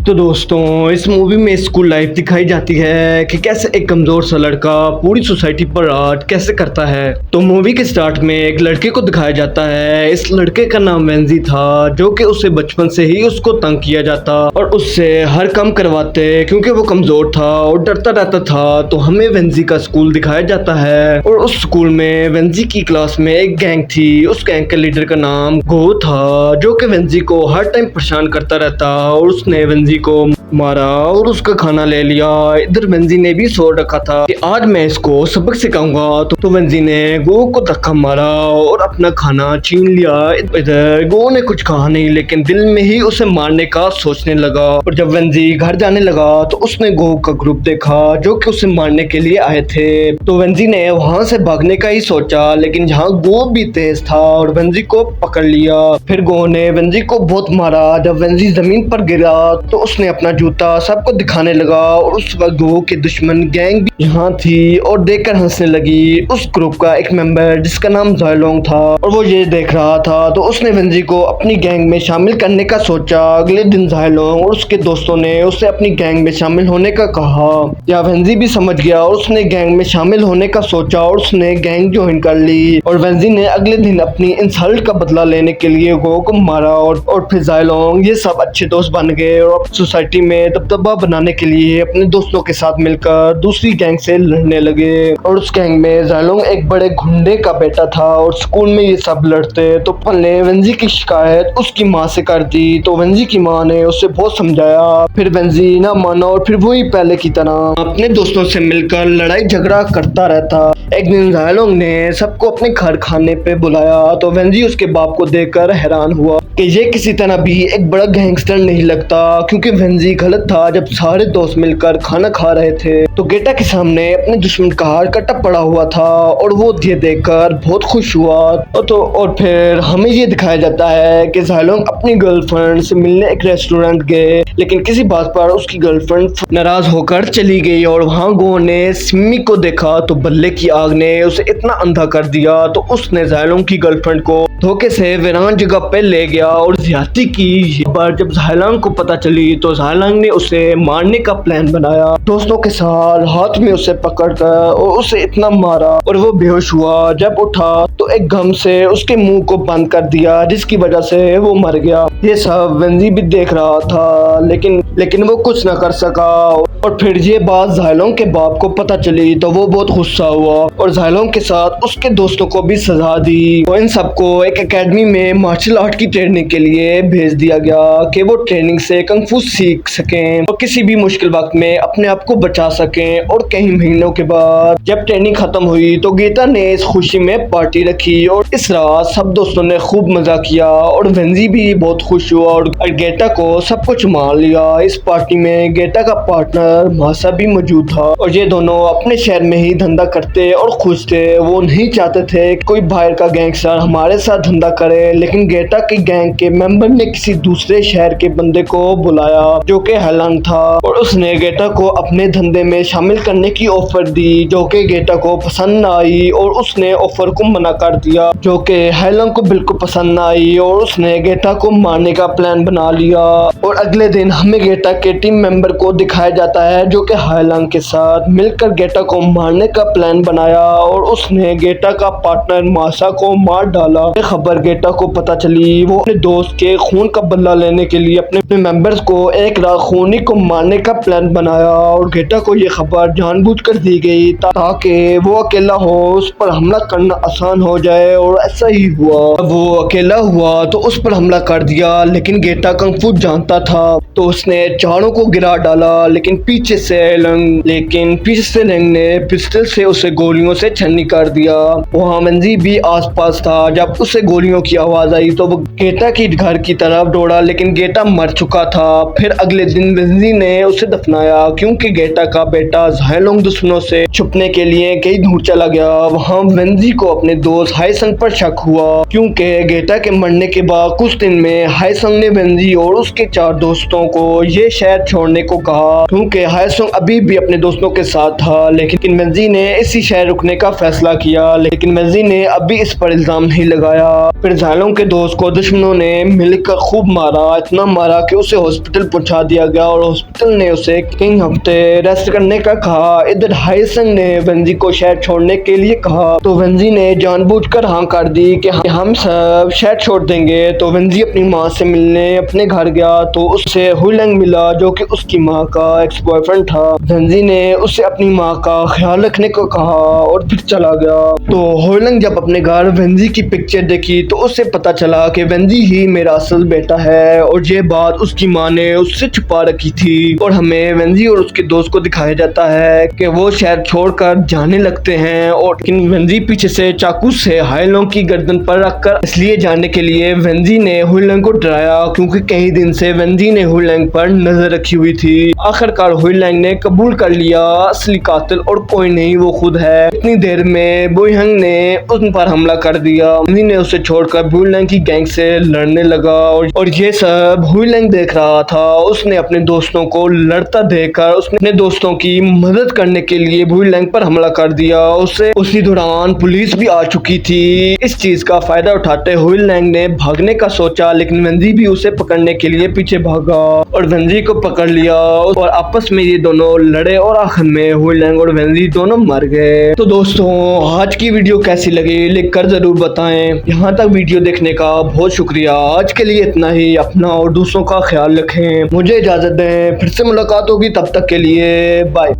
तो दोस्तों इस मूवी में स्कूल लाइफ दिखाई जाती है कि कैसे एक कमजोर सा लड़का पूरी सोसाइटी पर राज कैसे करता है। तो मूवी के स्टार्ट में एक लड़के को दिखाया जाता है। इस लड़के का नाम वेंजी था, जो कि उसे बचपन से ही उसको तंग किया जाता और उससे हर काम करवाते क्योंकि वो कमजोर था और डरता रहता था। तो हमें वेंजी का स्कूल दिखाया जाता है और उस स्कूल में वेंजी की क्लास में एक गैंग थी। उस गैंग के लीडर का नाम गो था, जो कि वेंजी को हर टाइम परेशान करता रहता और उसने वेंजी को मारा और उसका खाना ले लिया। इधर वेंजी ने भी सोच रखा था कि आज मैं इसको सबक सिखाऊंगा। तो वेंजी ने गो को धक्का मारा और अपना खाना छीन लिया। इधर गो ने कुछ कहा नहीं, लेकिन दिल में ही उसे मारने का सोचने लगा। और जब वेंजी घर जाने लगा तो उसने गो का ग्रुप देखा जो कि उसे मारने के लिए आए थे। तो वेंजी ने वहां से भागने का ही सोचा, लेकिन यहाँ गो भी तेज था और वेंजी को पकड़ लिया। फिर गो ने वेंजी को बहुत मारा। जब वेंजी जमीन पर गिरा तो उसने अपना जूता सबको दिखाने लगा और उस वक्त गो के दुश्मन गैंग भी यहाँ थी और देखकर हंसने लगी। उस ग्रुप का एक मेंबर जिसका नाम जायलोंग था और वो ये देख रहा था, तो उसने वेंजी को अपनी गैंग में शामिल करने का सोचा। अगले दिन जायलोंग और उसके दोस्तों ने उसे अपनी गैंग में शामिल होने का कहा। या वेंजी भी समझ गया और उसने गैंग में शामिल होने का सोचा और उसने गैंग ज्वाइन कर ली। और वेंजी ने अगले दिन अपनी इंसल्ट का बदला लेने के लिए गो को मारा और फिर जायलोंग ये सब अच्छे दोस्त बन गए और सोसाइटी में दबदबा बनाने के लिए अपने दोस्तों के साथ मिलकर दूसरी गैंग से लड़ने लगे। और उस गैंग में जायलोंग एक बड़े गुंडे का बेटा था और स्कूल में ये सब लड़ते। तो पल ने वेंजी की शिकायत उसकी माँ से कर दी। तो वेंजी की माँ ने उसे बहुत समझाया, फिर वेंजी ना माना और फिर वही पहले की तरह अपने दोस्तों से मिलकर लड़ाई झगड़ा करता रहता। एक दिन जायलोंग ने सबको अपने घर खाने पे बुलाया। तो वेंजी उसके बाप को देखकर हैरान हुआ कि ये किसी तरह भी एक बड़ा गैंगस्टर नहीं लगता, क्योंकि वेंजी गलत था। जब सारे दोस्त मिलकर खाना खा रहे थे तो गेटा के सामने अपने दुश्मन का हार कटा पड़ा हुआ था और वो ये देखकर बहुत खुश हुआ। और फिर हमें ये दिखाया जाता है कि जायलोंग अपनी गर्लफ्रेंड से मिलने एक रेस्टोरेंट गए, लेकिन किसी बात पर उसकी गर्लफ्रेंड नाराज होकर चली गई। और वहाँ गो ने सिमी को देखा तो बल्ले की आग ने उसे इतना अंधा कर दिया तो उसने जायलोंग की गर्लफ्रेंड को धोखे से वीरान जगह पे ले गया और ज्यादती की। पर जब जायलोंग को पता चली तो जायलोंग ने उसे मारने का प्लान बनाया। दोस्तों के साथ हाथ में उसे पकड़कर और उसे इतना मारा और वो बेहोश हुआ। जब उठा तो एक गम से उसके मुंह को बंद कर दिया, जिसकी वजह से वो मर गया। ये सब वेंजी भी देख रहा था, लेकिन वो कुछ न कर सका। और फिर ये बात जायलोंग के बाप को पता चली तो वो बहुत गुस्सा हुआ और जायलोंग के साथ उसके दोस्तों को भी सजा दी। तो इन सबको एक एकेडमी में मार्शल आर्ट की ट्रेनिंग के लिए भेज दिया गया कि वो ट्रेनिंग से कंग फू सीख सकें और किसी भी मुश्किल वक्त में अपने आप को बचा सकें। और कई महीनों के बाद जब ट्रेनिंग खत्म हुई तो गेटा ने इस खुशी में पार्टी रखी और इस रात सब दोस्तों ने खूब मजा किया और वेंजी भी बहुत खुश हुआ और गेटा को सब कुछ मान लिया। इस पार्टी में गेटा का पार्टनर मासा भी मौजूद था और ये दोनों अपने शहर में ही धंधा करते और खुश थे। वो नहीं चाहते थे कि कोई बाहर का गैंगस्टर हमारे साथ धंधा करे, लेकिन गेटा की गैंग के मेंबर ने किसी दूसरे शहर के बंदे को बुलाया जो कि हेलन था और उसने गेटा को अपने धंधे में शामिल करने की ऑफर दी, जो कि गेटा को पसंद न आई और उसने ऑफर को मना कर दिया, जो कि हेलन को बिल्कुल पसंद न आई और उसने गेटा को मारने का प्लान बना लिया। और अगले दिन हमें गेटा के टीम मेंबर को दिखाया जाता है जो कि हेलन के साथ मिलकर गेटा को मारने का प्लान बनाया और उसने गेटा का पार्टनर मासा को मार डाला। ये खबर गेटा को पता चली। वो अपने दोस्त के खून का बदला लेने के लिए अपने मेंबर्स को एक रात खूनी को मारने का प्लान बनाया और गेटा को ये खबर जानबूझकर दी गई ताकि वो अकेला हो, उस पर हमला करना आसान हो जाए। और ऐसा ही हुआ। वो अकेला हुआ तो उस पर हमला कर दिया, लेकिन गेटा कंग फू जानता था तो उसने चारों को गिरा डाला। लेकिन पीछे से लंग ने पिस्टल से उसे गोलियों से छन्नी कर दिया। वहाँ वेंजी भी आसपास था। जब उसे गोलियों की आवाज आई तो वो गेटा की घर की तरफ दौड़ा, लेकिन गेटा मर चुका था। फिर अगले दिन वेंजी ने उस उसे दफनाया, क्योंकि गेटा का बेटा ज़ायलोंग दुश्मनों से छुपने के लिए कहीं दूर चला गया। वहाँ वेंजी को अपने दोस्त हाईसंग पर शक हुआ, क्योंकि गेटा के मरने के बाद कुछ दिन में हाईसंग ने वेंजी और उसके 4 दोस्तों को ये शहर छोड़ने को कहा, क्योंकि हाईसंग अभी भी अपने दोस्तों के साथ था। लेकिन वेंजी ने इसी शहर रुकने का फैसला किया, लेकिन वेंजी ने अभी इस पर इल्जाम नहीं लगाया। फिर ज़ायलोंग के दोस्त को दुश्मनों ने मिलकर खूब मारा, इतना मारा कि उसे हॉस्पिटल पहुंचा दिया गया और हॉस्पिटल ने उसे कई हफ्ते रेस्ट करने का कहा। इधर हाईसंग ने वेंजी को शहर छोड़ने के लिए कहा, तो वेंजी ने जानबूझकर हाँ कर दी कि हम सब शहर छोड़ देंगे। तो वेंजी अपनी माँ से मिलने अपने घर गया, तो उससे हुईलैंग मिला, जो कि उसकी माँ का एक्स बॉयफ्रेंड था। वेंजी ने उसे अपनी माँ का ख्याल रखने को कहा और फिर चला गया। तो हुईलैंग जब अपने घर वेंजी की पिक्चर देखी तो उसे पता चला कि वेंजी ही मेरा असल बेटा है, और ये बात उसकी माँ ने उससे छुपा रखी थी। और हमें वेंजी और उसके दोस्त को दिखाया जाता है कि वो शहर छोड़कर जाने लगते हैं, और लेकिन वेंजी पीछे से चाकू से हाईलोंग की गर्दन पर रखकर इसलिए जाने के लिए वेंजी ने हुईलैंग को डराया, क्योंकि कई दिन से वेंजी ने हुईलैंग पर नजर रखी हुई थी। आखिरकार हुईलैंग ने कबूल कर लिया असली कातिल और कोई नहीं, वो खुद है। इतनी देर में बुईहंग ने उन पर हमला कर दिया। वेंजी ने उसे छोड़कर हुईलैंग की गैंग से लड़ने लगा, और ये सब हुईलैंग देख रहा था। उसने अपने दोस्तों को लड़ता देखकर उसने अपने दोस्तों की मदद करने के लिए हुईलैंग पर हमला कर दिया। उसी दौरान पुलिस भी आ चुकी थी। इस चीज का फायदा उठाते हुईलैंग ने भागने का सोचा, लेकिन वेंजी भी उसे पकड़ने के लिए पीछे भागा और वेंजी को पकड़ लिया, और आपस में ये दोनों लड़े और आखिर में हुईलैंग और वेंजी दोनों मर गए। तो दोस्तों, आज की वीडियो कैसी लगी लिख कर जरूर बताएं। यहाँ तक वीडियो देखने का बहुत शुक्रिया। आज के लिए इतना ही। अपना और दूसरों का ख्याल रखें। मुझे इजाजत दें, फिर से मुलाकात होगी, तब तक के लिए बाय।